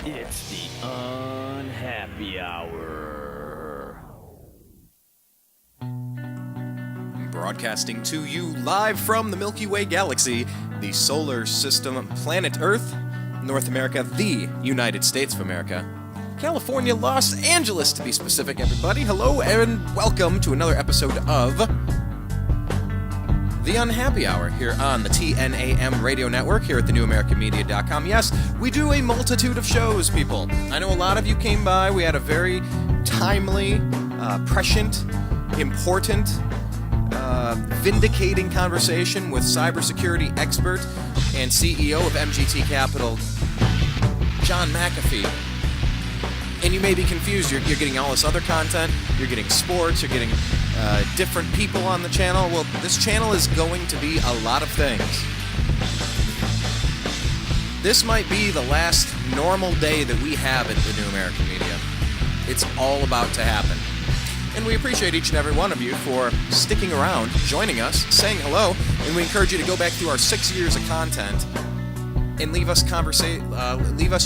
It's the Unhappy Hour. Broadcasting to you live from the Milky Way galaxy, the solar system, planet Earth, North America, the United States of America, California, Los Angeles to be specific, everybody. Hello and welcome to another episode of The Unhappy Hour here on the TNAM radio network here at thenewamericanmedia.com. Yes, we do a multitude of shows, people. I know a lot of you came by. We had a very timely, prescient, important, vindicating conversation with cybersecurity expert and CEO of MGT Capital, John McAfee. And you may be confused. You're getting all this other content. You're getting sports. You're getting different people on the channel. Well, this channel is going to be a lot of things. This might be the last normal day that we have at the New American Media. It's all about to happen. And we appreciate each and every one of you for sticking around, joining us, saying hello, and we encourage you to go back through our 6 years of content and leave us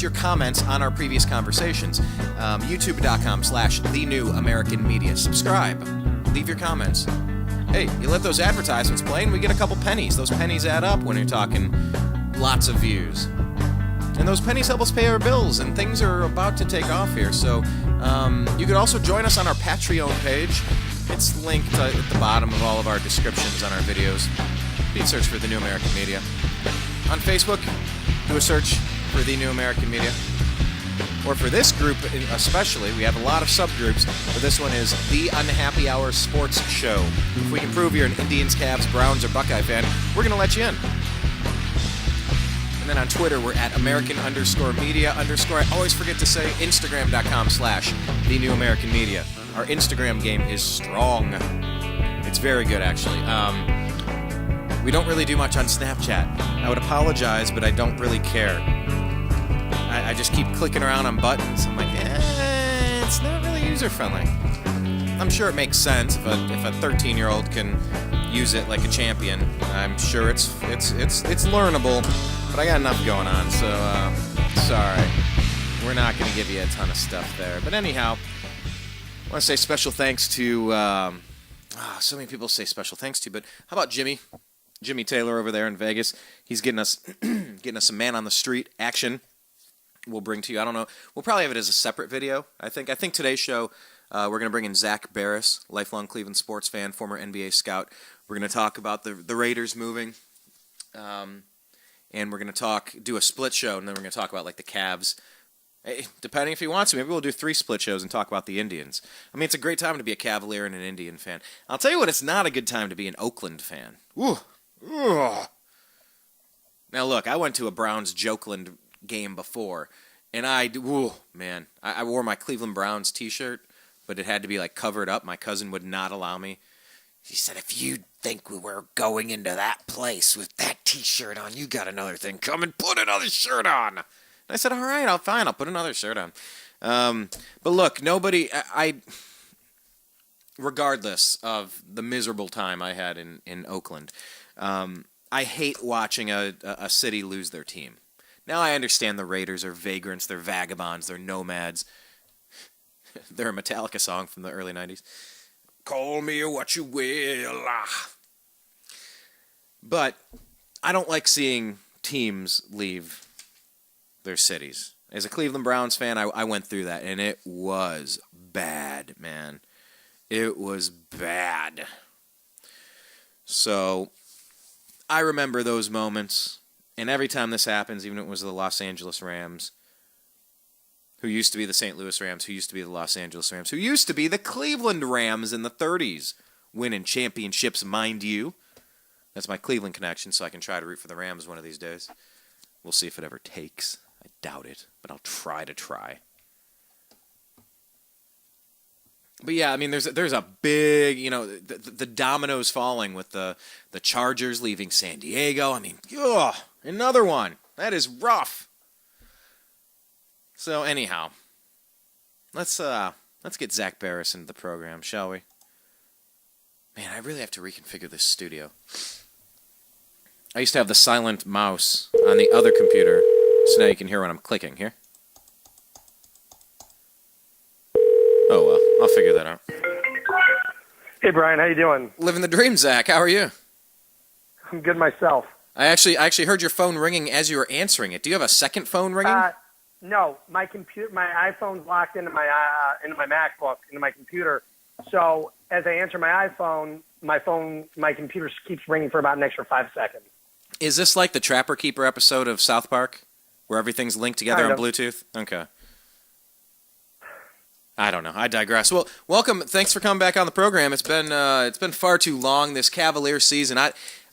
your comments on our previous conversations. YouTube.com/TheNewAmericanMedia. Subscribe. Leave your comments. Hey, you let those advertisements play and we get a couple pennies. Those pennies add up when you're talking lots of views. And those pennies help us pay our bills, and things are about to take off here. So you could also join us on our Patreon page. It's linked at the bottom of all of our descriptions on our videos. You can search for The New American Media. On Facebook, do a search for The New American Media. Or for this group especially, we have a lot of subgroups, but this one is The Unhappy Hour Sports Show. If we can prove you're an Indians, Cavs, Browns, or Buckeye fan, we're going to let you in. And then on Twitter, we're at American_media_. I always forget to say Instagram.com/The New American Media. Our Instagram game is strong. It's very good, actually. We don't really do much on Snapchat. I would apologize, but I don't really care. I just keep clicking around on buttons. I'm like, it's not really user-friendly. I'm sure it makes sense if a 13-year-old can use it like a champion. I'm sure it's learnable, but I got enough going on, so sorry. We're not going to give you a ton of stuff there. But anyhow, I want to say special thanks to, so many people say special thanks to, but how about Jimmy Taylor over there in Vegas? He's getting us some man on the street action. We'll bring to you. I don't know. We'll probably have it as a separate video. I think today's show, we're going to bring in Zak Baris, lifelong Cleveland sports fan, former NBA scout. We're going to talk about the Raiders moving, and we're going to do a split show, and then we're going to talk about like the Cavs. Hey, depending if he wants to, maybe we'll do 3 split shows and talk about the Indians. I mean, it's a great time to be a Cavalier and an Indian fan. I'll tell you what, it's not a good time to be an Oakland fan. Ooh. Ugh. Now look, I went to a Browns-Jokeland game before, and I wore my Cleveland Browns t-shirt, but it had to be like covered up. My cousin would not allow me. He said, if you think we were going into that place with that t-shirt on, you got another thing coming, put another shirt on. And I said, all right, I'll put another shirt on. But look, regardless of the miserable time I had in Oakland, I hate watching a city lose their team. Now I understand the Raiders are vagrants, they're vagabonds, they're nomads. They're a Metallica song from the early 90s. Call me what you will. But I don't like seeing teams leave their cities. As a Cleveland Browns fan, I went through that, and it was bad, man. It was bad. So I remember those moments. And every time this happens, even if it was the Los Angeles Rams, who used to be the St. Louis Rams, who used to be the Los Angeles Rams, who used to be the Cleveland Rams in the 30s, winning championships, mind you. That's my Cleveland connection, so I can try to root for the Rams one of these days. We'll see if it ever takes. I doubt it, but I'll try to try. But yeah, I mean, there's a big, the dominoes falling with the Chargers leaving San Diego. I mean, another one. That is rough. So anyhow, let's get Zak Baris into the program, shall we? Man, I really have to reconfigure this studio. I used to have the silent mouse on the other computer, so now you can hear when I'm clicking. Here. Oh, well. I'll figure that out. Hey, Brian, how you doing? Living the dream, Zach. How are you? I'm good myself. I actually heard your phone ringing as you were answering it. Do you have a second phone ringing? No, my iPhone's locked into my MacBook, into my computer. So as I answer my iPhone, my computer keeps ringing for about an extra 5 seconds. Is this like the Trapper Keeper episode of South Park, where everything's linked together on Bluetooth? Okay. I don't know. I digress. Well, welcome. Thanks for coming back on the program. It's been far too long, this Cavaliers season.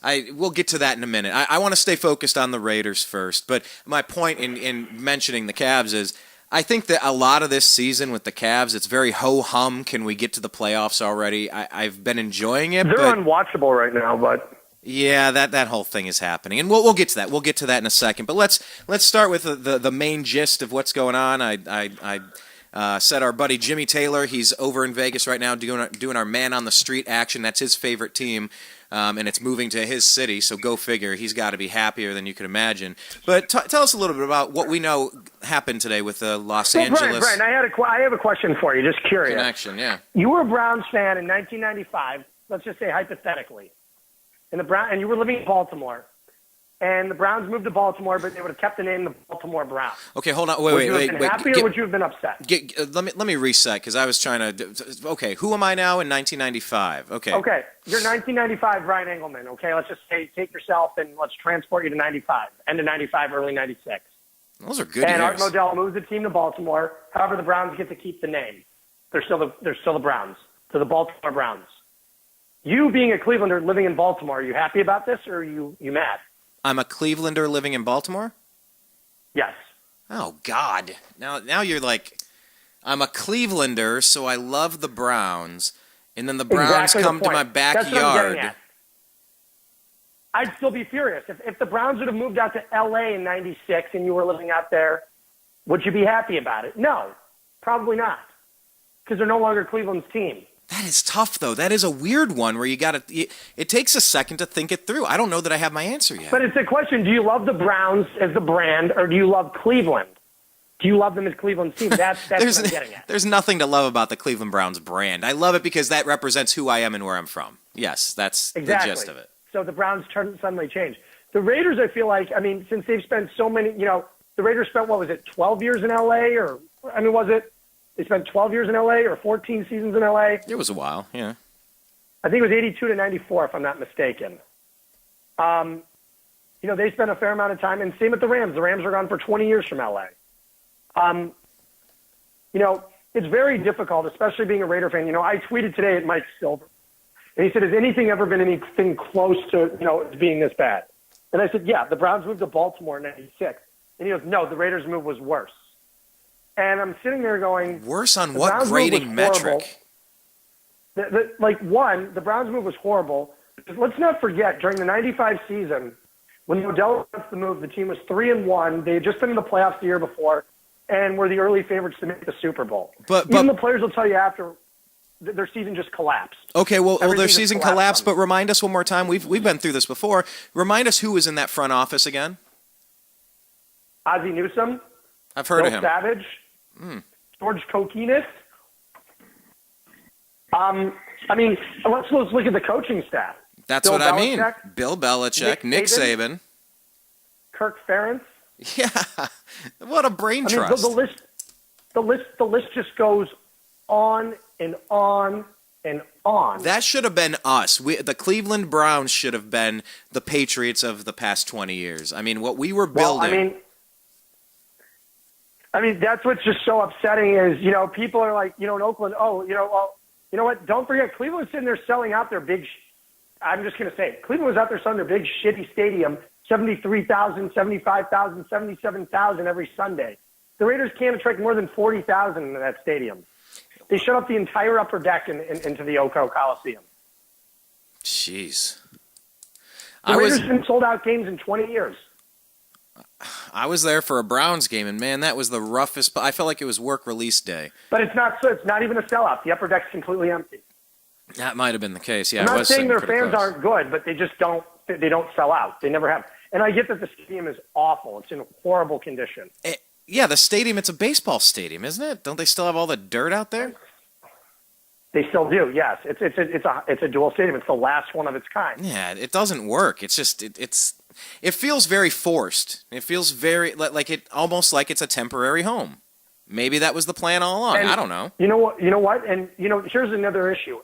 We'll get to that in a minute. I want to stay focused on the Raiders first. But my point in mentioning the Cavs is I think that a lot of this season with the Cavs, it's very ho-hum. Can we get to the playoffs already? I've been enjoying it. They're unwatchable right now, but... Yeah, that whole thing is happening, and we'll get to that. We'll get to that in a second. But let's start with the main gist of what's going on. I said our buddy Jimmy Taylor, he's over in Vegas right now doing our man on the street action. That's his favorite team, and it's moving to his city. So go figure. He's got to be happier than you can imagine. But tell us a little bit about what we know happened today with the Los Angeles. Brian, I have a question for you. Just curious. Connection, yeah. You were a Browns fan in 1995. Let's just say hypothetically. And you were living in Baltimore, and the Browns moved to Baltimore, but they would have kept the name the Baltimore Browns. Okay, hold on. Would you have been happy or would you have been upset? Let me reset because I was trying to. Okay, who am I now in 1995? Okay. Okay, you're 1995 Brian Engelman. Okay, let's just say take yourself and let's transport you to 95, end of 95, early 96. Those are good and years. Art Modell moves the team to Baltimore. However, the Browns get to keep the name. They're still the Browns. They're the Baltimore Browns. You being a Clevelander living in Baltimore, are you happy about this or are you mad? I'm a Clevelander living in Baltimore? Yes. Oh, God. Now you're like, I'm a Clevelander, so I love the Browns, and then the Browns come to my backyard. That's what I'm getting at. I'd still be furious. If the Browns would have moved out to L.A. in 96 and you were living out there, would you be happy about it? No, probably not, because they're no longer Cleveland's team. That is tough, though. That is a weird one where you got to. It takes a second to think it through. I don't know that I have my answer yet. But it's a question: do you love the Browns as the brand, or do you love Cleveland? Do you love them as Cleveland's team? That's what I'm getting at. There's nothing to love about the Cleveland Browns brand. I love it because that represents who I am and where I'm from. Yes, that's exactly the gist of it. So the Browns suddenly change. The Raiders, I feel like, since they've spent so many, the Raiders spent, 12 years in L.A. Was it? They spent 12 years in L.A. or 14 seasons in L.A.? It was a while, yeah. I think it was 82 to 94, if I'm not mistaken. They spent a fair amount of time, and same with the Rams. The Rams are gone for 20 years from L.A. It's very difficult, especially being a Raider fan. I tweeted today at Mike Silver, and he said, has anything ever been anything close to, being this bad? And I said, yeah, the Browns moved to Baltimore in 96. And he goes, no, the Raiders move was worse. And I'm sitting there going... Worse on what grading metric? The Browns move was horrible. Let's not forget, during the 95 season, when Modell announced the move, the team was 3-1. They had just been in the playoffs the year before and were the early favorites to make the Super Bowl. But even the players will tell you after their season just collapsed. Okay, well their season collapsed, but remind us one more time. We've been through this before. Remind us who was in that front office again? Ozzie Newsome. I've heard of him. Savage. George Kokinis. Let's look at the coaching staff. That's Bill Belichick, I mean. Bill Belichick, Nick Saban. Kirk Ferentz. Yeah. What a brain trust. The list just goes on and on and on. That should have been us. The Cleveland Browns should have been the Patriots of the past 20 years. What we were building. That's what's just so upsetting is, people are like, in Oakland, you know what? Don't forget, Cleveland's sitting there selling out their big, I'm just going to say it. Cleveland was out there selling their big shitty stadium, 73,000, 75,000, 77,000 every Sunday. The Raiders can't attract more than 40,000 in that stadium. They shut up the entire upper deck into the Oco Coliseum. Jeez. The Raiders haven't sold out games in 20 years. I was there for a Browns game, and man, that was the roughest. I felt like it was work release day. But it's not even a sellout. The upper deck's completely empty. That might have been the case. Yeah, I'm not saying their fans aren't good, but they just don't. They don't sell out. They never have. And I get that the stadium is awful. It's in horrible condition. Yeah, the stadium. It's a baseball stadium, isn't it? Don't they still have all the dirt out there? They still do. Yes, it's a dual stadium. It's the last one of its kind. Yeah, it doesn't work. It's just it feels very forced. It feels very almost like it's a temporary home. Maybe that was the plan all along. And I don't know. You know what? And here's another issue.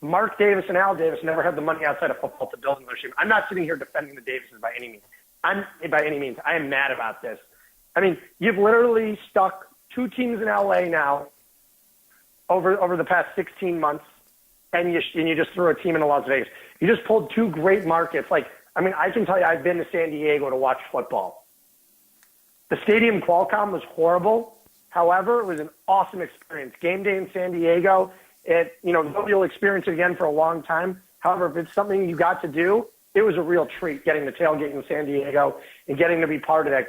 Mark Davis and Al Davis never had the money outside of football to build another team. I'm not sitting here defending the Davises by any means. I am mad about this. I mean, you've literally stuck two teams in LA now over the past 16 months, and you just threw a team into Las Vegas. You just pulled two great markets. I can tell you, I've been to San Diego to watch football. The stadium Qualcomm was horrible. However, it was an awesome experience. Game day in San Diego, nobody will experience it again for a long time. However, if it's something you got to do, it was a real treat getting the tailgate in San Diego and getting to be part of that.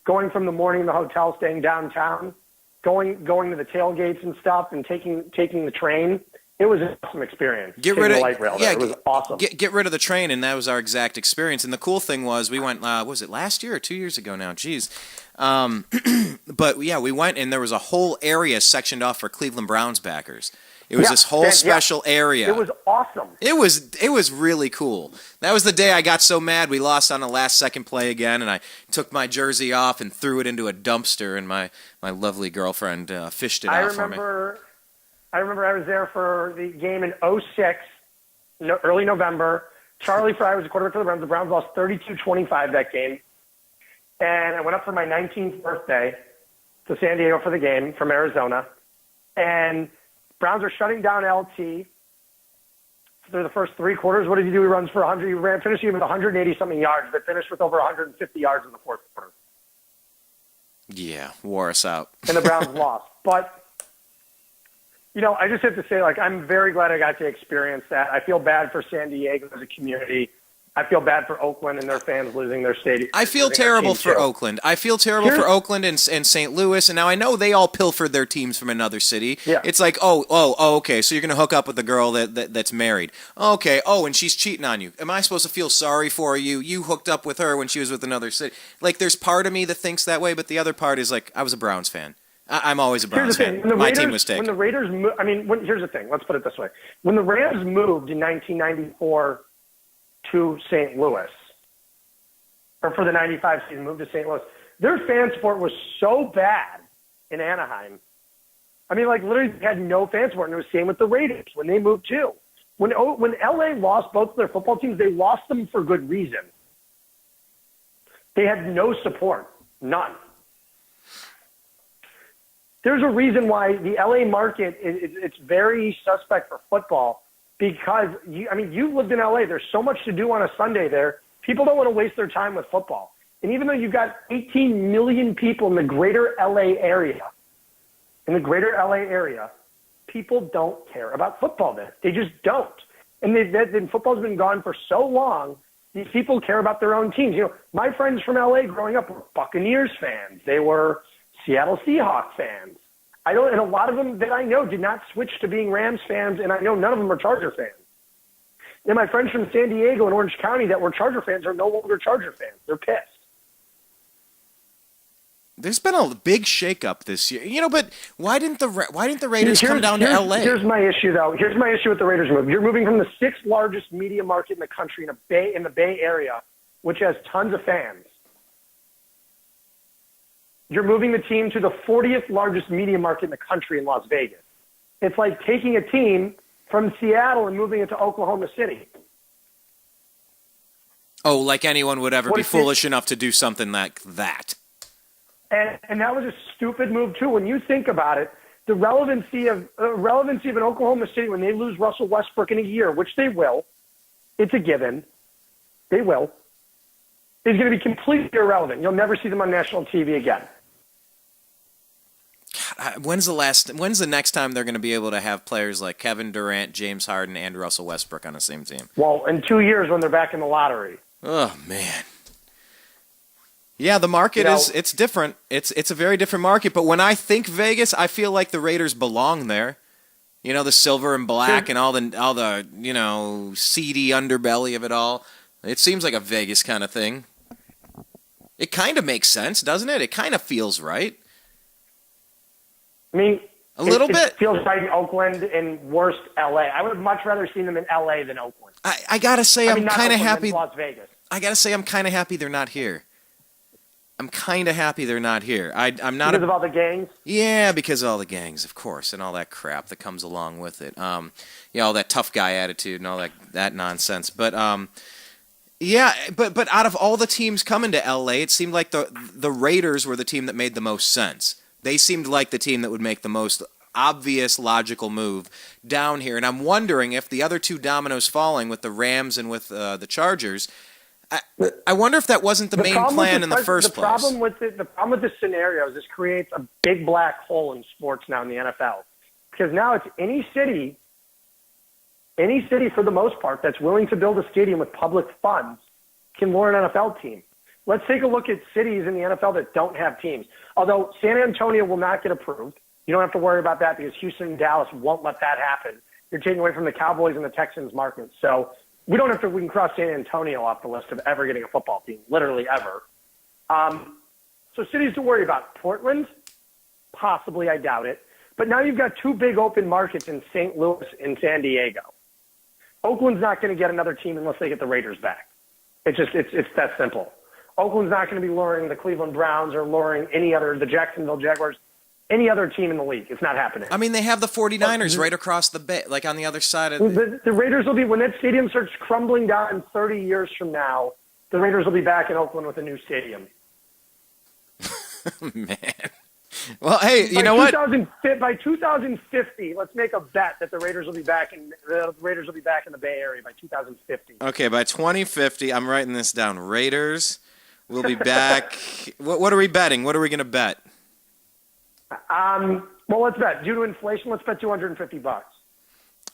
Going from the morning in the hotel, staying downtown, going to the tailgates and stuff, and taking the train. It was an awesome experience. Get rid of the light rail. It was awesome. Get rid of the train, and that was our exact experience. And the cool thing was, we went. Was it last year or 2 years ago now? Jeez. But yeah, we went, and there was a whole area sectioned off for Cleveland Browns backers. It was this whole special area. It was awesome. It was really cool. That was the day I got so mad we lost on a last-second play again, and I took my jersey off and threw it into a dumpster, and my lovely girlfriend fished it out for me. I remember I was there for the game in 2006, early November. Charlie Fry was the quarterback for the Browns. The Browns lost 32-25 that game. And I went up for my 19th birthday to San Diego for the game from Arizona. And Browns are shutting down LT through the first three quarters. What did he do? He runs for 100. He finished with 180-something yards, but finished with over 150 yards in the fourth quarter. Yeah, wore us out. And the Browns lost. But, I just have to say, I'm very glad I got to experience that. I feel bad for San Diego as a community. I feel bad for Oakland and their fans losing their stadium. I feel terrible for Oakland. I feel terrible for Oakland and St. Louis. And now I know they all pilfered their teams from another city. Yeah. It's like, okay, so you're going to hook up with a girl that's married. Okay, and she's cheating on you. Am I supposed to feel sorry for you? You hooked up with her when she was with another city. There's part of me that thinks that way, but the other part is I was a Browns fan. I'm always a Browns fan. My team was taken. When the Raiders here's the thing. Let's put it this way. When the Rams moved in 1994 to St. Louis, or for the 95 season, moved to St. Louis, their fan support was so bad in Anaheim. Literally they had no fan support, and it was the same with the Raiders when they moved too. When LA lost both of their football teams, they lost them for good reason. They had no support, none. There's a reason why the LA market it's very suspect for football, because you've lived in LA. There's so much to do on a Sunday there. People don't want to waste their time with football. And even though you've got 18 million people in the greater LA area, people don't care about football there. They just don't. And football's been gone for so long, these people care about their own teams. My friends from LA growing up were Buccaneers fans. They were Seattle Seahawks fans. And a lot of them that I know did not switch to being Rams fans, and I know none of them are Charger fans. And my friends from San Diego and Orange County that were Charger fans are no longer Charger fans. They're pissed. There's been a big shakeup this year, but why didn't the Raiders come down to LA? Here's my issue, though. Here's my issue with the Raiders move. You're moving from the sixth largest media market in the country in the Bay Area, which has tons of fans. You're moving the team to the 40th largest media market in the country in Las Vegas. It's like taking a team from Seattle and moving it to Oklahoma City. Oh, like anyone would ever be foolish enough to do something like that. And that was a stupid move, too. When you think about it, the relevancy of an Oklahoma City when they lose Russell Westbrook in a year, which they will, it's a given, they will, is going to be completely irrelevant. You'll never see them on national TV again. When's the next time they're going to be able to have players like Kevin Durant, James Harden, and Russell Westbrook on the same team? Well, in 2 years when they're back in the lottery. Oh, man. Yeah, the market it's different. It's a very different market. But when I think Vegas, I feel like the Raiders belong there. The silver and black and all the seedy underbelly of it all. It seems like a Vegas kind of thing. It kind of makes sense, doesn't it? It kind of feels right. A little It bit. feels like Oakland and worst LA. I would have much rather seen them in LA than Oakland. I gotta say, I'm not kind of Oakland, happy. Las Vegas. I gotta say, I'm kind of happy they're not here. I'm kind of happy they're not here. I'm not Because of all the gangs? Yeah, because of all the gangs, of course, and all that crap that comes along with it. All that tough guy attitude and all that nonsense. But but out of all the teams coming to LA, it seemed like the Raiders were the team that made the most sense. They seemed like the team that would make the most obvious, logical move down here. And I'm wondering if the other two dominoes falling with the Rams and with the Chargers, I wonder if that wasn't the main plan in the first place. The problem with this scenario is this creates a big black hole in sports now in the NFL. Because now it's any city for the most part that's willing to build a stadium with public funds can lure an NFL team. Let's take a look at cities in the NFL that don't have teams. Although San Antonio will not get approved. You don't have to worry about that because Houston and Dallas won't let that happen. You're taking away from the Cowboys and the Texans market. So we can cross San Antonio off the list of ever getting a football team, literally ever. So cities to worry about. Portland, possibly, I doubt it. But now you've got two big open markets in St. Louis and San Diego. Oakland's not going to get another team unless they get the Raiders back. It's that simple. Oakland's not going to be luring the Cleveland Browns or luring the Jacksonville Jaguars, any other team in the league. It's not happening. I mean, they have the 49ers right across the bay, like on the other side of the Raiders will be, when that stadium starts crumbling down in 30 years from now, the Raiders will be back in Oakland with a new stadium. Man. Well, hey, you know what? By 2050, let's make a bet that the Raiders will be back in the Bay Area by 2050. Okay, by 2050, I'm writing this down. Raiders will be back. What are we betting? What are we going to bet? Well, let's bet. Due to inflation, let's bet $250.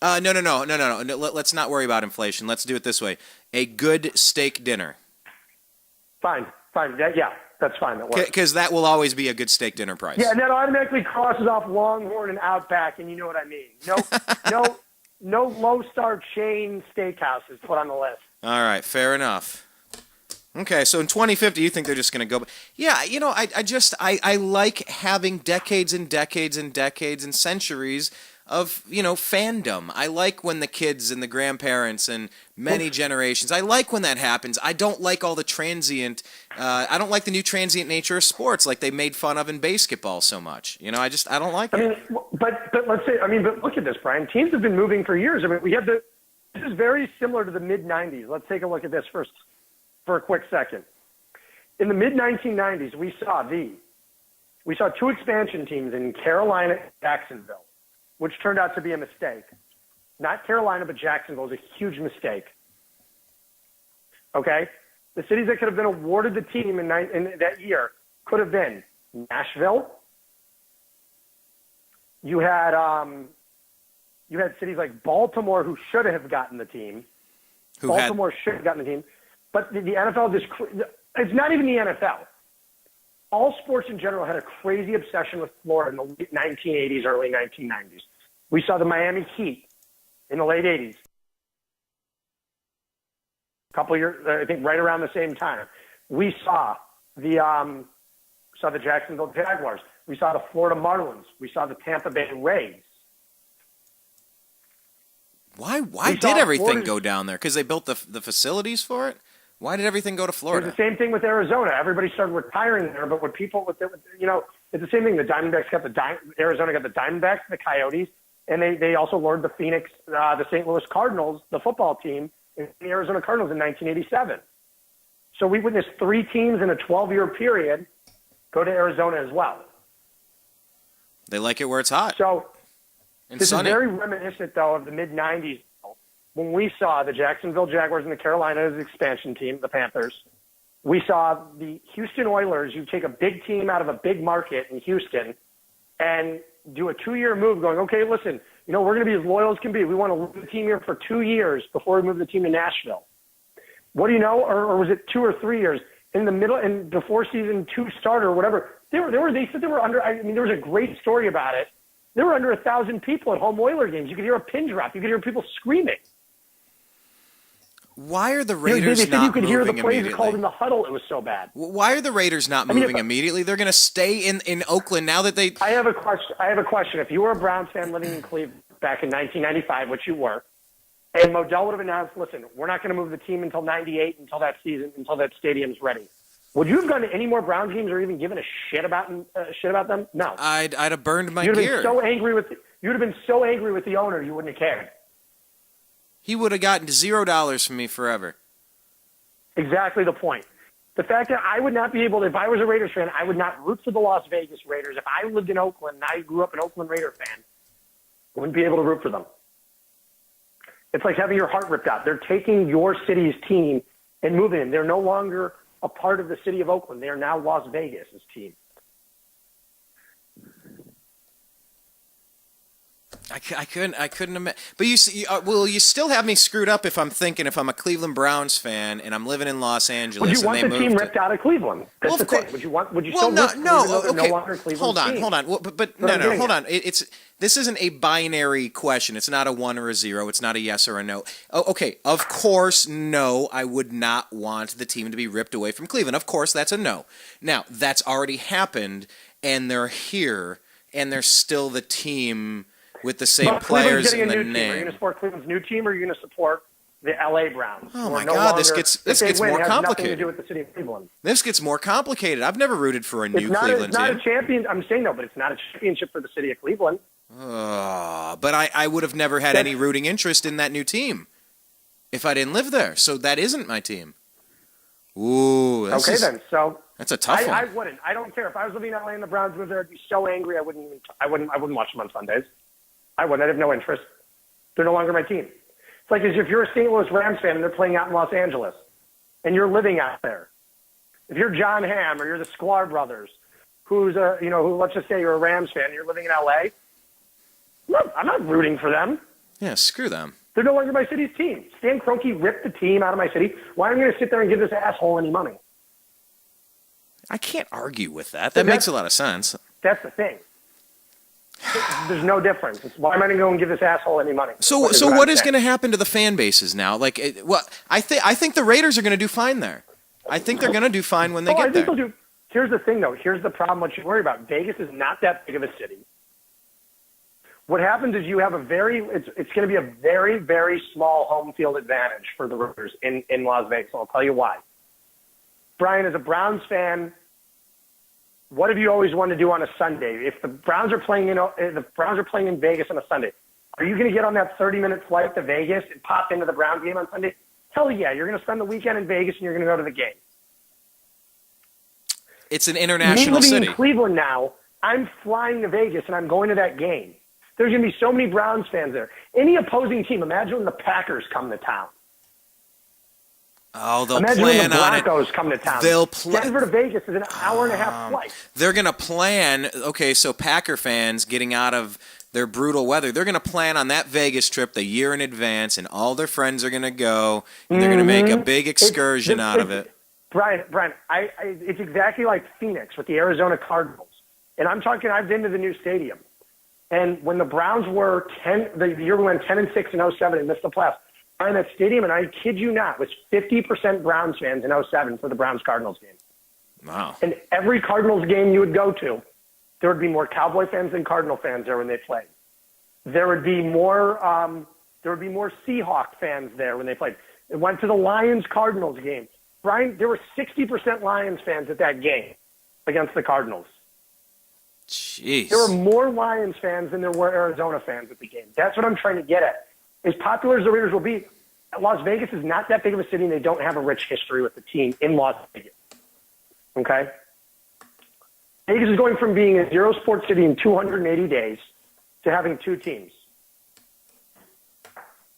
No. Let's not worry about inflation. Let's do it this way. A good steak dinner. Fine. Yeah, that's fine. That works. Because that will always be a good steak dinner price. Yeah, and that automatically crosses off Longhorn and Outback, and you know what I mean. No low-star chain steakhouses put on the list. All right, fair enough. Okay, so in 2050, you think they're just going to go? Yeah, I like having decades and decades and decades and centuries of, fandom. I like when the kids and the grandparents and many generations, I like when that happens. I don't like all the transient, I don't like the new transient nature of sports like they made fun of in basketball so much. I don't like it. But look at this, Brian. Teams have been moving for years. This is very similar to the mid-'90s. Let's take a look at this first for a quick second. In the mid-1990s, we saw two expansion teams in Carolina and Jacksonville, which turned out to be a mistake. Not Carolina, but Jacksonville was a huge mistake. Okay? The cities that could have been awarded the team in that year could have been Nashville. You had cities like Baltimore who should have gotten the team. Baltimore should have gotten the team. But the NFL it's not even the NFL. All sports in general had a crazy obsession with Florida in the late 1980s, early 1990s. We saw the Miami Heat in the late 80s. A couple of years, I think right around the same time. We saw the Jacksonville Jaguars. We saw the Florida Marlins. We saw the Tampa Bay Rays. Why did everything go down there? Because they built the facilities for it? Why did everything go to Florida? It's the same thing with Arizona. Everybody started retiring there, but it's the same thing. The Diamondbacks Arizona got the Diamondbacks, the Coyotes, and they also lured the the St. Louis Cardinals, the football team, and the Arizona Cardinals in 1987. So we witnessed three teams in a 12-year period go to Arizona as well. They like it where it's hot. So this sunny. is very reminiscent, though, of the mid-'90s when we saw the Jacksonville Jaguars and the Carolinas expansion team, the Panthers. We saw the Houston Oilers. You take a big team out of a big market in Houston and do a 2-year move going, okay, listen, we're going to be as loyal as can be. We want to leave the team here for 2 years before we move the team to Nashville. What do you know? Or was it 2 or 3 years? In the middle and before season 2 started or whatever, they said they were under, there was a great story about it. There were under 1,000 people at home Oiler games. You could hear a pin drop. You could hear people screaming. Why are the They Raiders said you not could hear the moving plays immediately? called in the huddle. It was so bad. Why are the Raiders not moving immediately? They're going to stay in Oakland now that they. I have a question. If you were a Browns fan living in Cleveland back in 1995, which you were, and Modell would have announced, "Listen, we're not going to move the team until '98, until that season, until that stadium's ready," would you have gone to any more Browns games or even given a shit about them? No. I'd have burned my You'd have gear. been so angry with. You'd have been so angry with the owner, you wouldn't have cared. He would have gotten $0 from me forever. Exactly the point. The fact that I would not be able to, if I was a Raiders fan, I would not root for the Las Vegas Raiders. If I lived in Oakland and I grew up an Oakland Raider fan, I wouldn't be able to root for them. It's like having your heart ripped out. They're taking your city's team and moving them. They're no longer a part of the city of Oakland. They are now Las Vegas' team. I couldn't imagine. But you see, you still have me screwed up if I'm a Cleveland Browns fan and I'm living in Los Angeles. Would you want the team ripped out of Cleveland? That's the thing. Would you still root for Cleveland okay. no longer Cleveland's team? Hold on. Well, but no, hold on. This isn't a binary question. It's not a 1 or a 0. It's not a yes or a no. Oh, okay. Of course, no. I would not want the team to be ripped away from Cleveland. Of course, that's a no. Now, that's already happened, and they're here, and they're still the team with the same players in the name. Are you going to support Cleveland's new team, or are you going to support the LA Browns? Oh my God, this gets more complicated. Nothing to do with the city of Cleveland. This gets more complicated. I've never rooted for a new Cleveland team. It's not a champion. I'm saying no, but it's not a championship for the city of Cleveland. But I would have never had any rooting interest in that new team if I didn't live there. So that isn't my team. Ooh. Then. So that's a tough one. I wouldn't. I don't care if I was living in LA and the Browns moved there. I'd be so angry. I wouldn't watch them on Sundays. I wouldn't. I'd have no interest. They're no longer my team. It's like as if you're a St. Louis Rams fan and they're playing out in Los Angeles, and you're living out there. If you're John Hamm or you're the Sklar brothers, who let's just say you're a Rams fan and you're living in LA, look, I'm not rooting for them. Yeah, screw them. They're no longer my city's team. Stan Kroenke ripped the team out of my city. Why am I going to sit there and give this asshole any money? I can't argue with that. That makes a lot of sense. That's the thing. There's no difference. Why am I going to go and give this asshole any money? So what is going to happen to the fan bases now? I think the Raiders are going to do fine there. I think they're going to do fine when they get there. They'll do. Here's the thing, though. Here's the problem. What you worry about. Vegas is not that big of a city. What happens is you have it's going to be a very, very small home field advantage for the Raiders in Las Vegas. I'll tell you why. Brian, as a Browns fan, what have you always wanted to do on a Sunday? If the Browns are playing in Vegas on a Sunday, are you going to get on that 30-minute flight to Vegas and pop into the Browns game on Sunday? Hell yeah, you're going to spend the weekend in Vegas and you're going to go to the game. It's an international city. In Cleveland now, I'm flying to Vegas and I'm going to that game. There's going to be so many Browns fans there. Any opposing team, imagine when the Packers come to town. Oh, they'll imagine plan when the Broncos on it. come to town. Denver to Vegas is an hour and a half flight. They're going to plan. Okay, so Packer fans getting out of their brutal weather, they're going to plan on that Vegas trip the year in advance, and all their friends are going to go, and they're going to make a big excursion out of it. Brian, it's exactly like Phoenix with the Arizona Cardinals. And I'm talking, I've been to the new stadium. And when the Browns were the year we went 10-6 in 07 and missed the playoffs, in that stadium, and I kid you not, was 50% Browns fans in 07 for the Browns-Cardinals game. Wow. And every Cardinals game you would go to, there would be more Cowboy fans than Cardinal fans there when they played. There would be more Seahawk fans there when they played. It went to the Lions-Cardinals game. Brian, there were 60% Lions fans at that game against the Cardinals. Jeez. There were more Lions fans than there were Arizona fans at the game. That's what I'm trying to get at. As popular as the Raiders will be, Las Vegas is not that big of a city, and they don't have a rich history with the team in Las Vegas. Okay? Vegas is going from being a zero-sports city in 280 days to having two teams.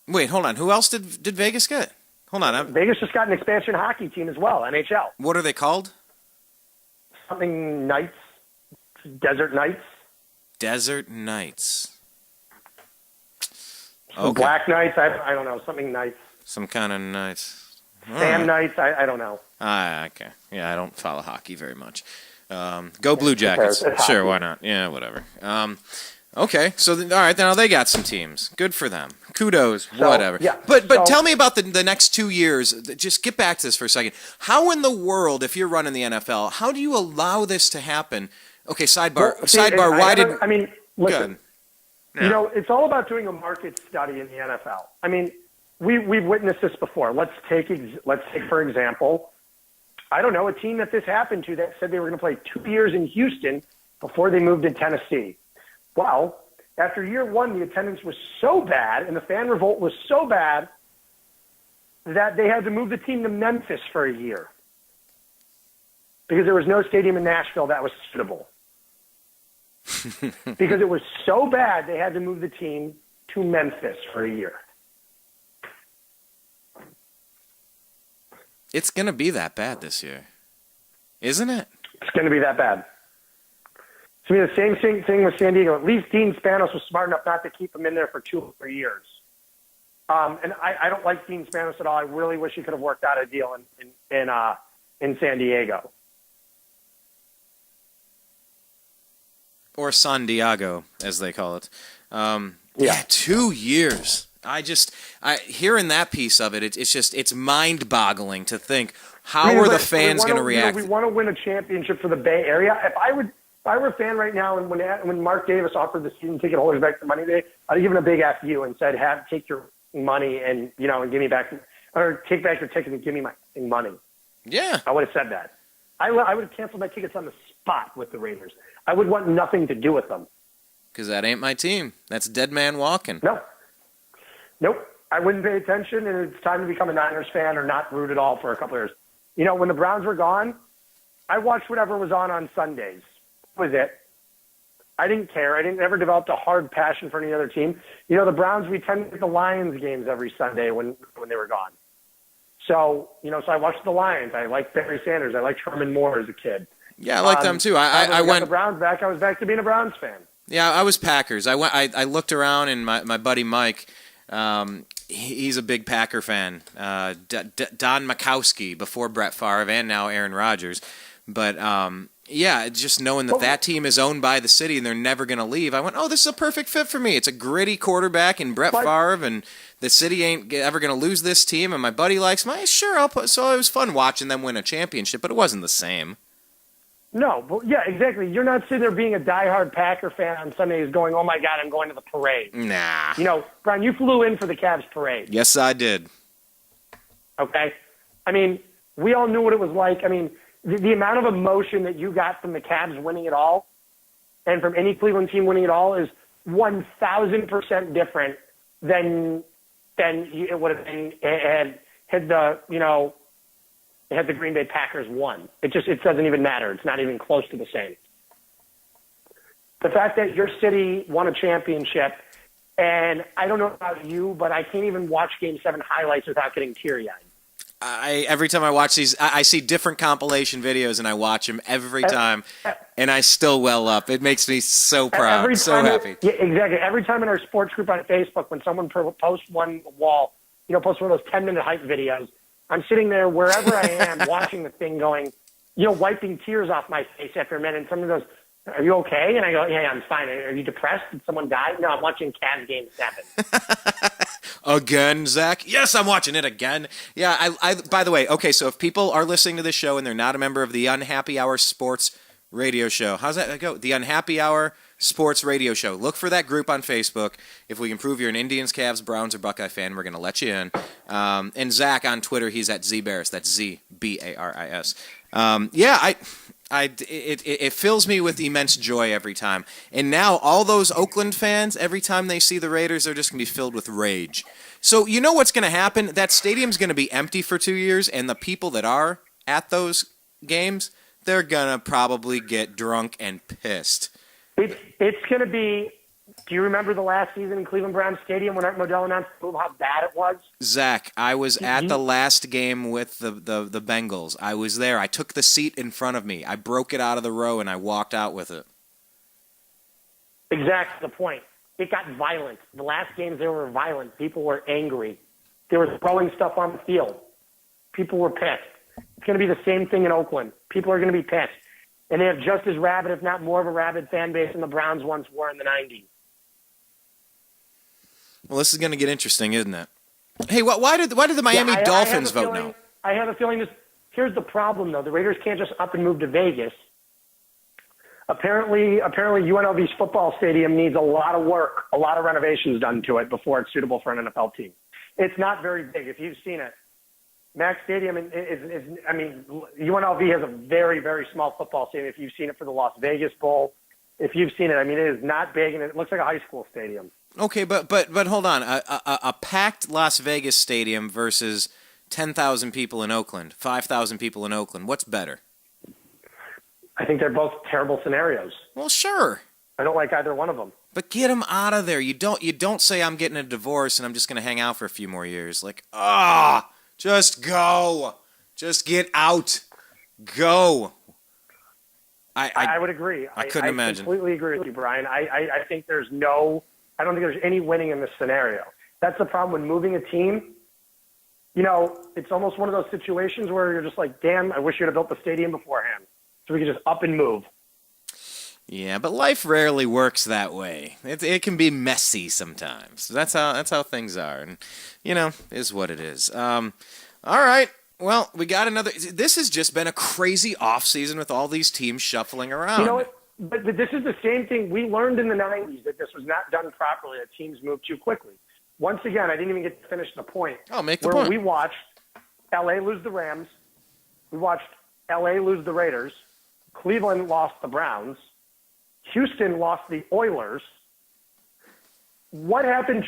Wait, hold on. Who else did Vegas get? Hold on. Vegas just got an expansion hockey team as well, NHL. What are they called? Something Knights. Desert Knights. Desert Knights. Okay. Black Knights, I don't know, something Knights. Some kind of Knights. Sam Knights, I don't know. Okay. Yeah, I don't follow hockey very much. Go Blue Jackets. Sure, why not? Yeah, whatever. Okay, so all right, now they got some teams. Good for them. Kudos, So, whatever. yeah, But so- tell me about the next 2 years. Just get back to this for a second. How in the world, if you're running the NFL, how do you allow this to happen? Okay, sidebar. Well, see, Sidebar. Why did? I mean, listen. Good. You know, it's all about doing a market study in the NFL. I mean, we've witnessed this before. Let's take for example, I don't know, a team that this happened to that said they were going to play 2 years in Houston before they moved to Tennessee. Well, after year one, the attendance was so bad and the fan revolt was so bad that they had to move the team to Memphis for a year because there was no stadium in Nashville that was suitable. Because it was so bad, they had to move the team to Memphis for a year. It's gonna be that bad this year, isn't it? It's going to be that bad. To me, the same thing with San Diego. At least Dean Spanos was smart enough not to keep him in there for 2 or 3 years. And I don't like Dean Spanos at all. I really wish he could have worked out a deal in San Diego. Or San Diego, as they call it. Yeah, 2 years. Hearing that piece of it, it's mind-boggling to think how are the fans going to react. We want to win a championship for the Bay Area. If I were a fan right now, and when Mark Davis offered the season ticket holders back the money, I'd have given a big FU and said, take your money and give me back, or take back your ticket and give me my money. Yeah, I would have said that. I would have canceled my tickets on the spot with the Raiders. I would want nothing to do with them. Because that ain't my team. That's dead man walking. Nope. I wouldn't pay attention, and it's time to become a Niners fan or not root at all for a couple of years. When the Browns were gone, I watched whatever was on Sundays. That was it. I didn't care. I didn't ever develop a hard passion for any other team. The Browns, we tend to get the Lions games every Sunday when they were gone. So, so I watched the Lions. I liked Barry Sanders. I liked Herman Moore as a kid. Yeah, I like them too. I went the Browns back. I was back to being a Browns fan. Yeah, I was Packers. I looked around, and my buddy Mike, he's a big Packer fan. Don Makowski before Brett Favre and now Aaron Rodgers. But yeah, just knowing that team is owned by the city and they're never going to leave, I went, oh, this is a perfect fit for me. It's a gritty quarterback and Brett Favre, and the city ain't ever going to lose this team. And my buddy likes my So it was fun watching them win a championship, but it wasn't the same. No, but yeah, exactly. You're not sitting there being a diehard Packer fan on Sundays going, oh, my God, I'm going to the parade. Nah. Brian, you flew in for the Cavs parade. Yes, I did. Okay? I mean, we all knew what it was like. I mean, the amount of emotion that you got from the Cavs winning it all and from any Cleveland team winning it all is 1,000% different than it would have been had the Green Bay Packers won. It doesn't even matter. It's not even close to the same. The fact that your city won a championship, and I don't know about you, but I can't even watch Game 7 highlights without getting teary-eyed. Every time I watch these, I see different compilation videos, and I watch them every time, and I still well up. It makes me so proud, so happy. Yeah, exactly. Every time in our sports group on Facebook, when someone posts one wall, posts one of those 10-minute hype videos, I'm sitting there wherever I am watching the thing going, wiping tears off my face after a minute. And someone goes, are you okay? And I go, yeah, I'm fine. Are you depressed? Did someone die? No, I'm watching Cavs Game 7. Again, Zach? Yes, I'm watching it again. Yeah, I. By the way, okay, so if people are listening to this show and they're not a member of the Unhappy Hour Sports Radio Show, how's that go? The Unhappy Hour Sports Radio Show. Look for that group on Facebook. If we can prove you're an Indians, Cavs, Browns, or Buckeye fan, we're going to let you in. And Zach on Twitter, he's at Z Baris. That's Z-B-A-R-I-S. Yeah, it fills me with immense joy every time. And now all those Oakland fans, every time they see the Raiders, they're just going to be filled with rage. So you know what's going to happen? That stadium's going to be empty for 2 years, and the people that are at those games, they're going to probably get drunk and pissed. It's going to be. Do you remember the last season in Cleveland Browns Stadium when Art Modell announced how bad it was? Zach, I was at the last game with the Bengals. I was there. I took the seat in front of me. I broke it out of the row, and I walked out with it. Exactly the point. It got violent. The last games, they were violent. People were angry. They were throwing stuff on the field. People were pissed. It's going to be the same thing in Oakland. People are going to be pissed. And they have just as rabid, if not more of a rabid fan base than the Browns once were in the 90s. Well, this is going to get interesting, isn't it? Hey, why did the Miami Dolphins vote no? I have a feeling this. Here's the problem, though. The Raiders can't just up and move to Vegas. Apparently, UNLV's football stadium needs a lot of work, a lot of renovations done to it before it's suitable for an NFL team. It's not very big. If you've seen it, Mac Stadium UNLV has a very, very small football stadium. If you've seen it for the Las Vegas Bowl, if you've seen it, it is not big, and it looks like a high school stadium. Okay, but hold on. A packed Las Vegas stadium versus 10,000 people in Oakland, 5,000 people in Oakland. What's better? I think they're both terrible scenarios. Well, sure. I don't like either one of them. But get them out of there. You don't say I'm getting a divorce and I'm just going to hang out for a few more years. Like, just go. Just get out. Go. I would agree. I couldn't imagine. I completely agree with you, Brian. I think I don't think there's any winning in this scenario. That's the problem when moving a team. It's almost one of those situations where you're just like, damn, I wish you'd have built the stadium beforehand so we could just up and move. Yeah, but life rarely works that way. It can be messy sometimes. That's how things are, and is what it is. All right. Well, we got another. This has just been a crazy off season with all these teams shuffling around. You know what? But this is the same thing we learned in the '90s that this was not done properly. That teams moved too quickly. Once again, I didn't even get to finish the point. Oh, make the point. We watched LA lose the Rams. We watched LA lose the Raiders. Cleveland lost the Browns. Houston lost the Oilers. What happened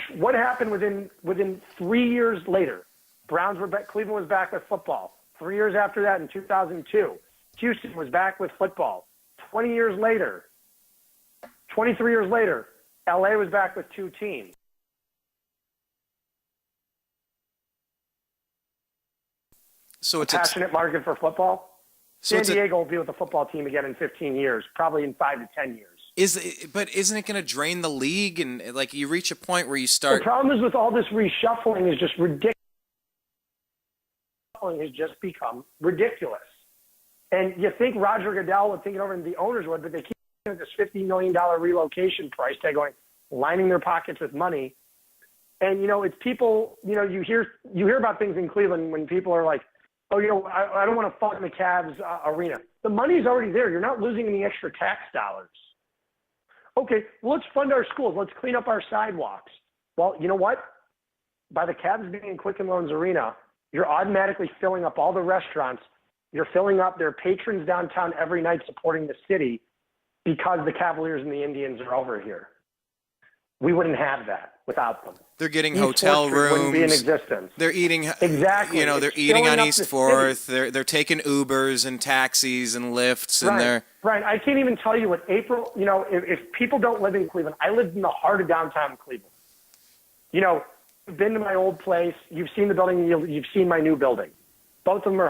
within 3 years later? Browns were back. Cleveland was back with football. 3 years after that, in 2002, Houston was back with football. 23 years later, LA was back with two teams. So it's a passionate market for football. San Diego will be with the football team again in 15 years, probably in 5 to 10 years. But isn't it going to drain the league? And you reach a point where you start. The problem is with all this reshuffling is just ridiculous. Has just become ridiculous. And you think Roger Goodell would think it over and the owners would, but they keep at this $50 million relocation price tag going, lining their pockets with money. And, it's people, you hear about things in Cleveland when people are like, oh, I don't want to fund the Cavs arena. The money's already there. You're not losing any extra tax dollars. Okay, well, let's fund our schools. Let's clean up our sidewalks. Well, you know what? By the Cavs being in Quicken Loans Arena, you're automatically filling up all the restaurants. You're filling up their patrons downtown every night supporting the city because the Cavaliers and the Indians are over here. We wouldn't have that without them. They're getting hotel rooms. Wouldn't be in existence. They're eating exactly. They're eating on East Fourth. They're taking Ubers and taxis and Lyfts, and Brian, I can't even tell you what April. If people don't live in Cleveland, I lived in the heart of downtown Cleveland. You've been to my old place. You've seen the building. You've seen my new building. Both of them are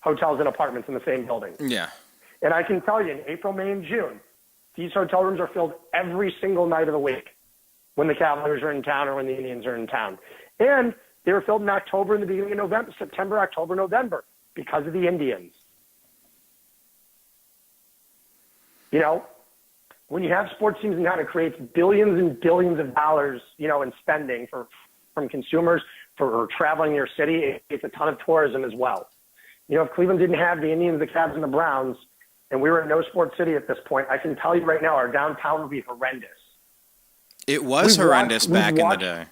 hotels and apartments in the same building. Yeah. And I can tell you, in April, May, and June, these hotel rooms are filled every single night of the week when the Cavaliers are in town or when the Indians are in town. And they were filled in October and the beginning of November, September, October, November, because of the Indians. When you have sports teams in town, it creates billions and billions of dollars, in spending from consumers for traveling your city. It's a ton of tourism as well. If Cleveland didn't have the Indians, the Cavs, and the Browns, and we were in no sports city at this point, I can tell you right now, our downtown would be horrendous. It was horrendous back in the day.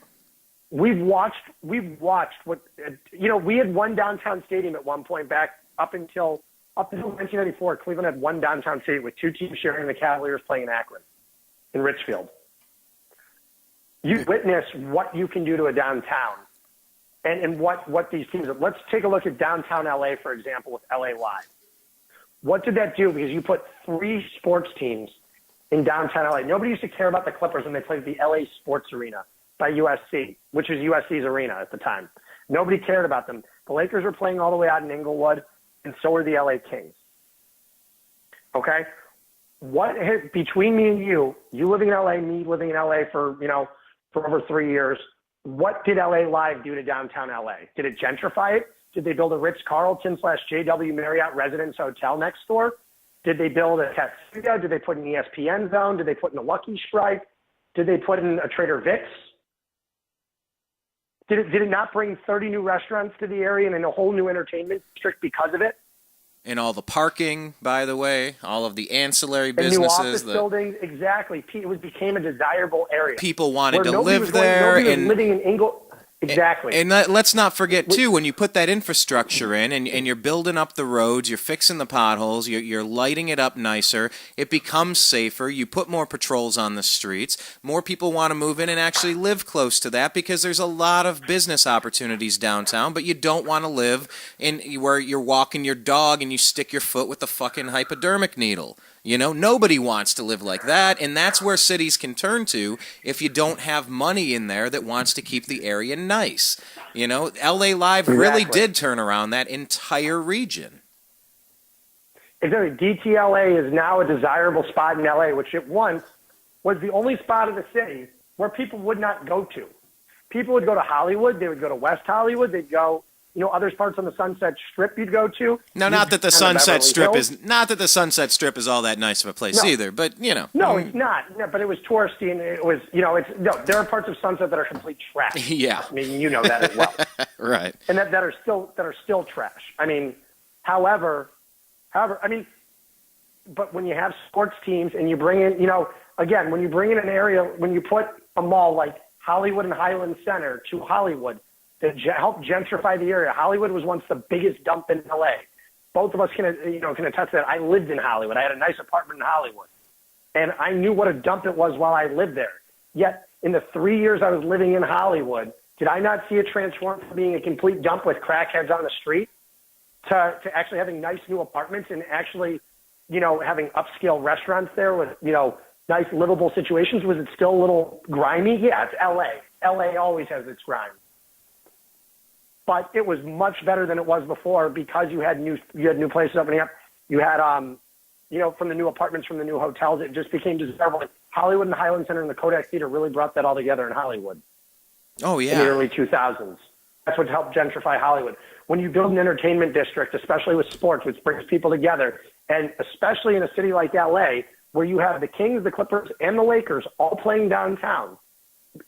We've watched what, we had one downtown stadium at one point back up until 1994. Cleveland had one downtown stadium with two teams sharing, the Cavaliers playing in Akron, in Richfield. You witness what you can do to a downtown and what these teams are. Let's take a look at downtown LA, for example, with LA Live. What did that do? Because you put 3 sports teams in downtown LA. Nobody used to care about the Clippers when they played at the LA Sports Arena by USC, which was USC's arena at the time. Nobody cared about them. The Lakers were playing all the way out in Inglewood, and so were the LA Kings. Okay? Between me and you living in LA, me living in LA for over 3 years, what did LA Live do to downtown LA? Did it gentrify it? Did they build a Ritz-Carlton / JW Marriott Residence Hotel next door? Did they build a cafeteria? Did they put an ESPN zone? Did they put in a Lucky Strike? Did they put in a Trader Vic's? Did it not bring 30 new restaurants to the area and a whole new entertainment district because of it? And all the parking, by the way, all of the ancillary And businesses. new office buildings, exactly. It became a desirable area. People wanted to nobody live there. Nobody was living in Engelman. Exactly. And let's not forget, too, when you put that infrastructure in and you're building up the roads, you're fixing the potholes, you're lighting it up nicer, it becomes safer, you put more patrols on the streets, more people want to move in and actually live close to that because there's a lot of business opportunities downtown, but you don't want to live in where you're walking your dog and you stick your foot with the fucking hypodermic needle. You know, nobody wants to live like that, and that's where cities can turn to if you don't have money in there that wants to keep the area nice. You know, LA Live really did turn around that entire region. Exactly. DTLA is now a desirable spot in LA, which at once was the only spot in the city where people would not go to. People would go to Hollywood. They would go to West Hollywood. They'd go, other parts on the Sunset Strip you'd go to. No, not that the Sunset Strip is all that nice of a place either, but No, it's not. No, but it was touristy, and it was, there are parts of Sunset that are complete trash. Yeah. I mean, you know that as well. Right. And that are still trash. I mean, however, but when you have sports teams and you bring in, again, when you bring in an area, when you put a mall like Hollywood and Highland Center to Hollywood, to help gentrify the area. Hollywood was once the biggest dump in LA. Both of us can attest to that. I lived in Hollywood. I had a nice apartment in Hollywood. And I knew what a dump it was while I lived there. Yet, in the 3 years I was living in Hollywood, did I not see it transform from being a complete dump with crackheads on the street to actually having nice new apartments and actually, having upscale restaurants there with, nice livable situations? Was it still a little grimy? Yeah, it's LA. LA always has its grime. But it was much better than it was before because you had new places opening up. You had, from the new apartments, from the new hotels, it just became desirable. Hollywood and the Highland Center and the Kodak Theater really brought that all together in Hollywood. Oh, yeah. In the early 2000s. That's what helped gentrify Hollywood. When you build an entertainment district, especially with sports, which brings people together, and especially in a city like LA, where you have the Kings, the Clippers, and the Lakers all playing downtown,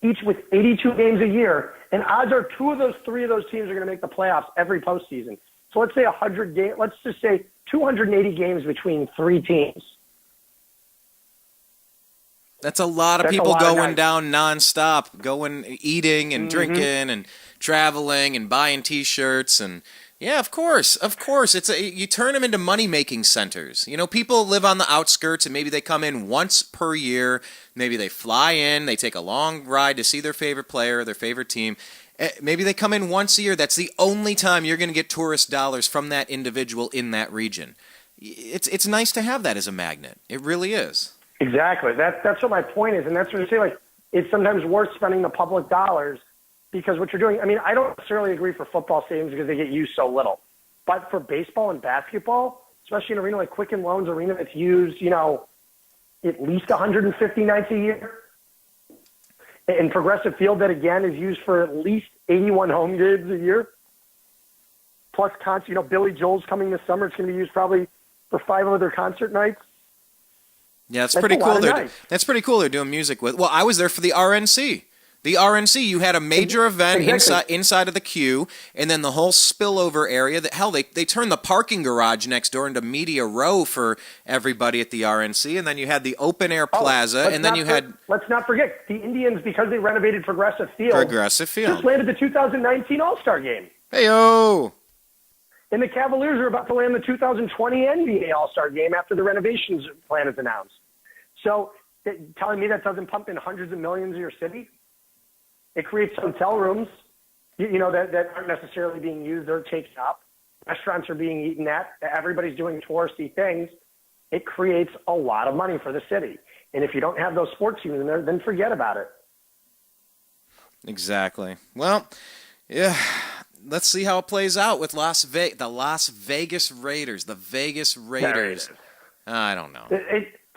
each with 82 games a year, and odds are three of those teams are going to make the playoffs every postseason. So let's say 100 games. Let's just say 280 games between three teams. That's a lot of people going down nonstop, eating and drinking and traveling and buying T-shirts and. Yeah, of course. You turn them into money-making centers. People live on the outskirts, and maybe they come in once per year. Maybe they fly in, they take a long ride to see their favorite player, their favorite team. Maybe they come in once a year. That's the only time you're going to get tourist dollars from that individual in that region. It's nice to have that as a magnet. It really is. Exactly. That's what my point is, and that's what I say. Like, it's sometimes worth spending the public dollars. Because what you're doing, I mean, I don't necessarily agree for football stadiums because they get used so little. But for baseball and basketball, especially in an arena like Quicken Loans Arena that's used, at least 150 nights a year, and Progressive Field that, again, is used for at least 81 home games a year, plus Billy Joel's coming this summer. It's going to be used probably for 5 other concert nights. Yeah, that's pretty cool. That's pretty cool. They're doing music with. Well, I was there for the RNC. The RNC, you had a major event inside of the queue, and then the whole spillover area. They turned the parking garage next door into Media Row for everybody at the RNC, and then you had the open air plaza, and then you had. Let's not forget the Indians, because they renovated Progressive Field. Just landed the 2019 All-Star Game. Hey-o! And the Cavaliers are about to land the 2020 NBA All-Star Game after the renovations plan is announced. So, telling me that doesn't pump in hundreds of millions of your city? It creates hotel rooms, that aren't necessarily being used or taken up. Restaurants are being eaten at. Everybody's doing touristy things. It creates a lot of money for the city. And if you don't have those sports teams in there, then forget about it. Exactly. Well, yeah. Let's see how it plays out with the Las Vegas Raiders. The Vegas Raiders. I don't know.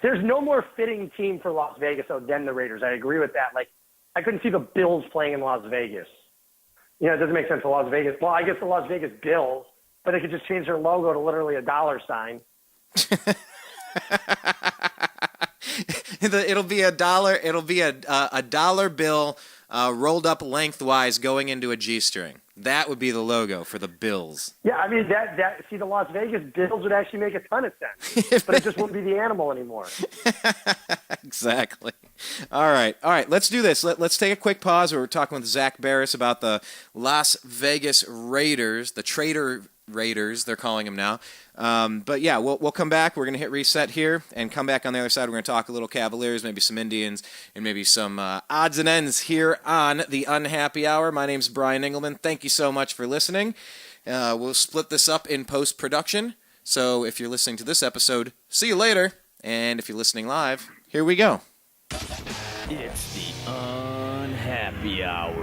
There's no more fitting team for Las Vegas than the Raiders. I agree with that. Like, I couldn't see the Bills playing in Las Vegas. It doesn't make sense for Las Vegas. Well, I guess the Las Vegas Bills, but they could just change their logo to literally a dollar sign. It'll be a dollar. It'll be a dollar bill rolled up lengthwise going into a G-string. That would be the logo for the Bills. Yeah, I mean see, the Las Vegas Bills would actually make a ton of sense, but it just wouldn't be the animal anymore. Exactly. All right. Let's do this. Let's take a quick pause. We're talking with Zak Baris about the Las Vegas Raiders, the Trader Raiders, they're calling them now. But yeah, we'll come back. We're going to hit reset here and come back on the other side. We're going to talk a little Cavaliers, maybe some Indians, and maybe some odds and ends here on the Unhappy Hour. My name's Brian Engelman. Thank you so much for listening. We'll split this up in post-production. So if you're listening to this episode, see you later. And if you're listening live, here we go. It's the Unhappy Hour.